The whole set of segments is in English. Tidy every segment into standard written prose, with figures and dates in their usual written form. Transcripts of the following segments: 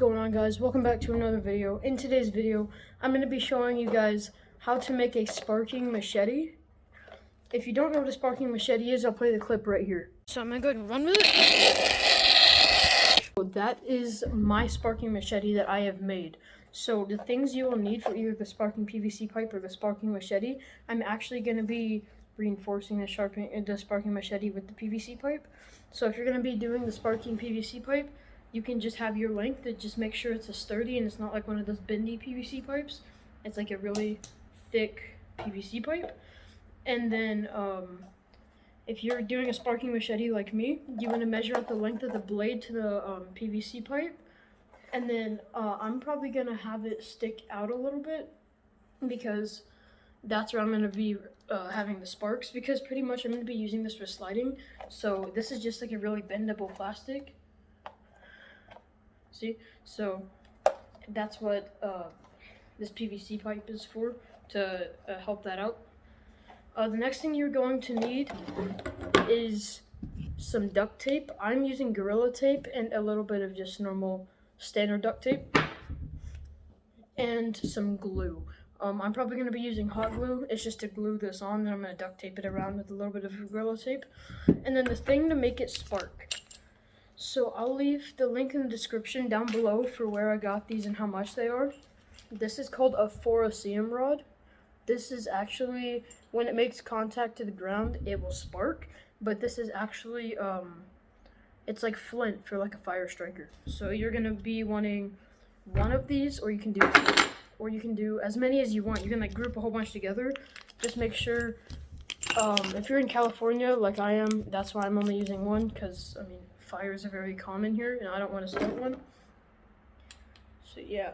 going on, guys? Welcome back to another video. In today's video, I'm going to be showing you guys how to make a sparking machete. If you don't know what a sparking machete is, I'll play the clip right here. So I'm going to go ahead and run with it. So that is my sparking machete that I have made. So the things you will need for either the sparking PVC pipe or the sparking machete, I'm actually going to be reinforcing the sparking machete with the PVC pipe. So if you're going to be doing the sparking PVC pipe, you can just have your length, just make sure it's a sturdy and it's not like one of those bendy PVC pipes. It's like a really thick PVC pipe. And then if you're doing a sparking machete like me, you want to measure out the length of the blade to the PVC pipe. And then I'm probably going to have it stick out a little bit because that's where I'm going to be having the sparks, because pretty much I'm going to be using this for sliding. So this is just like a really bendable plastic. See, so that's what this PVC pipe is for, to help that out. The next thing you're going to need is some duct tape. I'm using Gorilla Tape and a little bit of just normal standard duct tape, and some glue. I'm probably going to be using hot glue. It's just to glue this on, then I'm going to duct tape it around with a little bit of Gorilla Tape. And then the thing to make it spark. So I'll leave the link in the description down below for where I got these and how much they are. This is called a Forosium rod. This is actually, when it makes contact to the ground, it will spark. But this is actually, it's like flint for like a fire striker. So you're going to be wanting one of these, or you can do two. Or you can do as many as you want. You can like group a whole bunch together. Just make sure, if you're in California like I am, that's why I'm only using one, because I mean, fires are very common here and I don't want to start one. So yeah.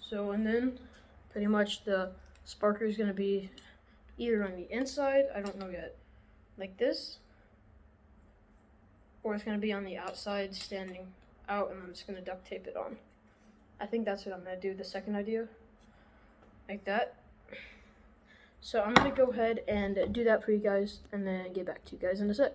So, and then pretty much the sparker is going to be either on the inside, I don't know yet, like this, or it's going to be on the outside standing out, and I'm just going to duct tape it on. I think that's what I'm going to do, the second idea, like that. So I'm going to go ahead and do that for you guys and then get back to you guys in a sec.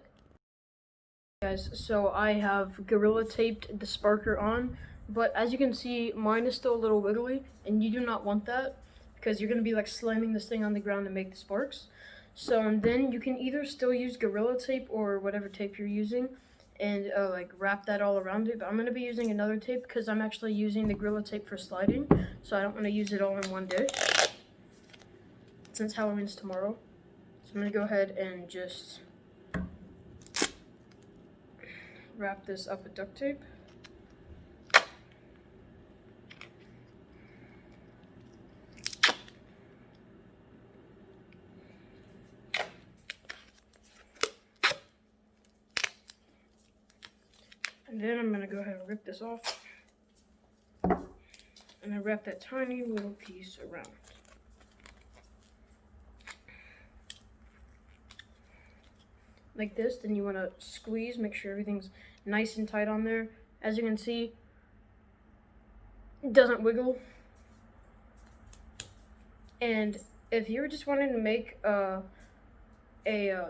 Guys, so I have Gorilla Taped the sparker on, but as you can see, mine is still a little wiggly, and you do not want that because you're going to be like slamming this thing on the ground to make the sparks. So, and then you can either still use Gorilla Tape or whatever tape you're using and like wrap that all around it, but I'm going to be using another tape because I'm actually using the Gorilla Tape for sliding, so I don't want to use it all in one day since Halloween's tomorrow. So I'm going to go ahead and just wrap this up with duct tape. And then I'm going to go ahead and rip this off. And I wrap that tiny little piece around. Like this. Then you want to squeeze, make sure everything's nice and tight on there. As you can see, it doesn't wiggle. And if you're just wanting to make a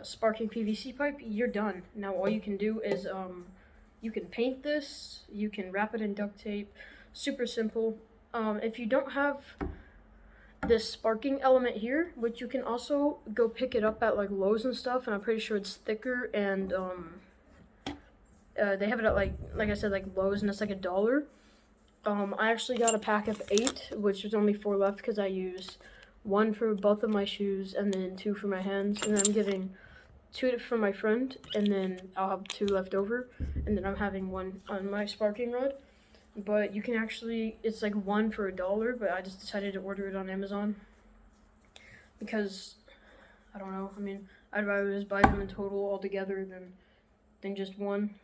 sparking PVC pipe, you're done. Now all you can do is you can paint this, you can wrap it in duct tape. Super simple. If you don't have this sparking element here, which you can also go pick it up at like Lowe's and stuff, and I'm pretty sure it's thicker, and they have it at like I said, like Lowe's, and it's like $1. I actually got a pack of 8, which was only 4 left because I used 1 for both of my shoes and then 2 for my hands, and then I'm getting 2 for my friend, and then I'll have 2 left over, and then I'm having 1 on my sparking rod. But you can actually, it's like 1 for $1, but I just decided to order it on Amazon because, I don't know, I mean, I'd rather just buy them in total all together than just one.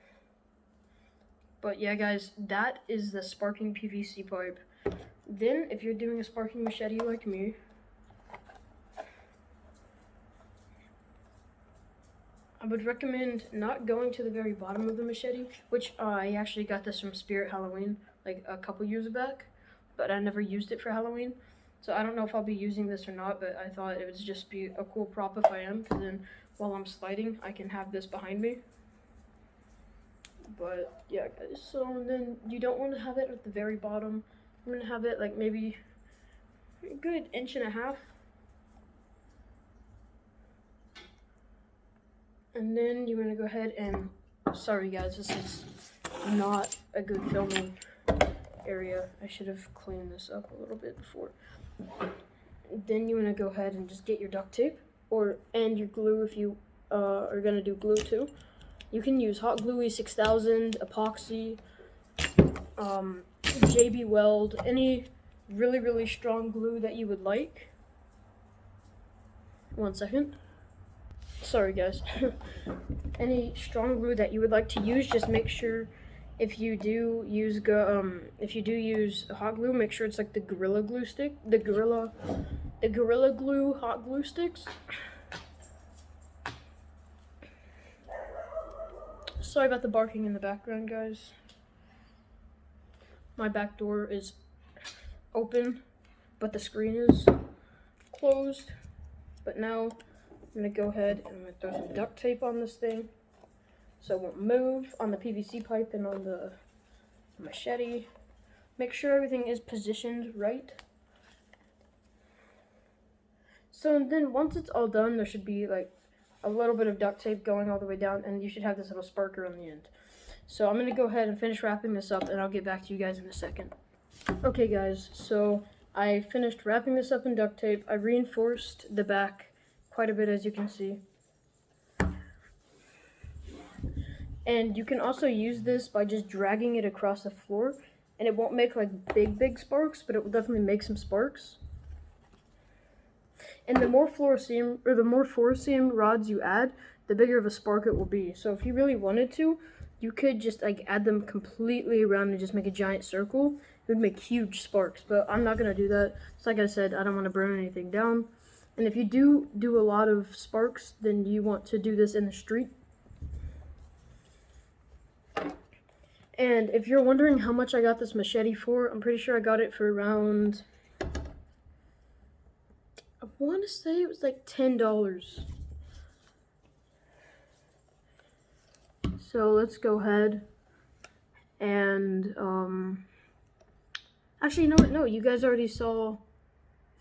But yeah, guys, that is the sparking PVC pipe. Then, if you're doing a sparking machete like me, I would recommend not going to the very bottom of the machete, which I actually got this from Spirit Halloween like a couple years back, but I never used it for Halloween. So I don't know if I'll be using this or not, but I thought it would just be a cool prop if I am, because then while I'm sliding, I can have this behind me. But yeah, guys. So then you don't want to have it at the very bottom. I'm gonna have it like maybe a good 1.5 inches. And then you're gonna go ahead and, sorry guys, this is not a good filming area. I should have cleaned this up a little bit before. Then you wanna go ahead and just get your duct tape and your glue if you are gonna do glue too. You can use Hot Glue E6000, epoxy, JB Weld, any really strong glue that you would like. 1 second. Sorry guys. Any strong glue that you would like to use, just make sure if you do use hot glue, make sure it's like the Gorilla Glue stick, the Gorilla Glue hot glue sticks. Sorry about the barking in the background, guys. My back door is open, but the screen is closed. But now I'm gonna go ahead and I'm gonna throw some duct tape on this thing so it won't move on the PVC pipe and on the machete. Make sure everything is positioned right. So then once it's all done, there should be like a little bit of duct tape going all the way down, and you should have this little sparker on the end. So I'm gonna go ahead and finish wrapping this up, and I'll get back to you guys in a second. Okay guys, so I finished wrapping this up in duct tape. I reinforced the back quite a bit, as you can see. And you can also use this by just dragging it across the floor, and it won't make like big sparks, but it will definitely make some sparks. And the more fluorescein rods you add, the bigger of a spark it will be. So if you really wanted to, you could just like add them completely around and just make a giant circle. It would make huge sparks, but I'm not gonna do that. So like I said, I don't want to burn anything down. And if you do a lot of sparks, then you want to do this in the street. And if you're wondering how much I got this machete for, I'm pretty sure I got it for around, I want to say it was like $10. So let's go ahead and, actually, you know what? No, you guys already saw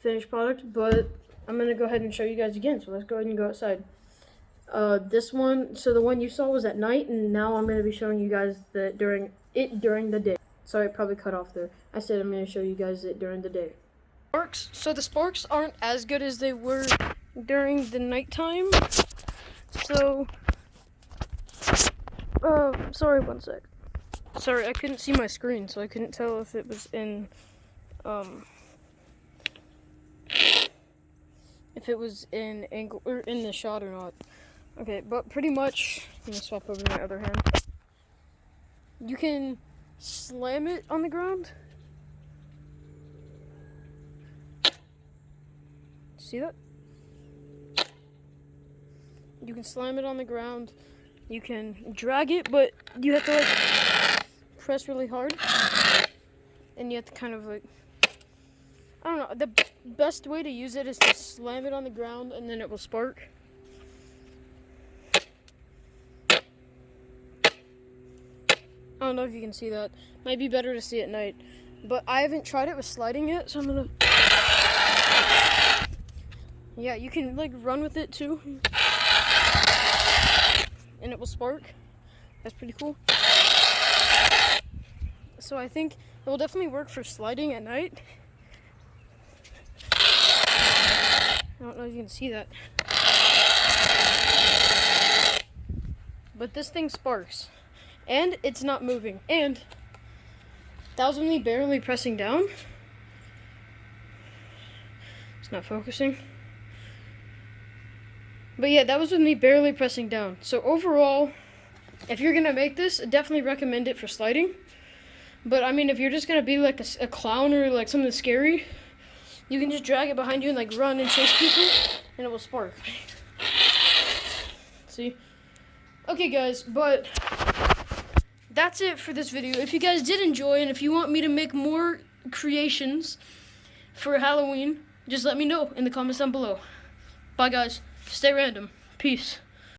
finished product, but I'm going to go ahead and show you guys again. So let's go ahead and go outside. This one, so the one you saw was at night, and now I'm going to be showing you guys that during the day. Sorry, I probably cut off there. I said I'm going to show you guys it during the day. So the sparks aren't as good as they were during the nighttime. So, sorry, 1 sec. Sorry, I couldn't see my screen, so I couldn't tell if it was in, if it was in angle or in the shot or not. Okay, but pretty much, I'm gonna swap over my other hand. You can slam it on the ground. See that? You can slam it on the ground. You can drag it, but you have to like press really hard. And you have to kind of like, I don't know, the best way to use it is to slam it on the ground and then it will spark. I don't know if you can see that. Might be better to see at night. But I haven't tried it with sliding yet, so I'm gonna... Yeah, you can like run with it too. And it will spark. That's pretty cool. So I think it will definitely work for sliding at night. I don't know if you can see that. But this thing sparks. And it's not moving. And that was me barely pressing down. It's not focusing. But yeah, that was with me barely pressing down. So overall, if you're gonna make this, I definitely recommend it for sliding. But I mean, if you're just gonna be like a clown or like something scary, you can just drag it behind you and like run and chase people, and it will spark. See? Okay guys, but that's it for this video. If you guys did enjoy, and if you want me to make more creations for Halloween, just let me know in the comments down below. Bye guys. Stay random. Peace.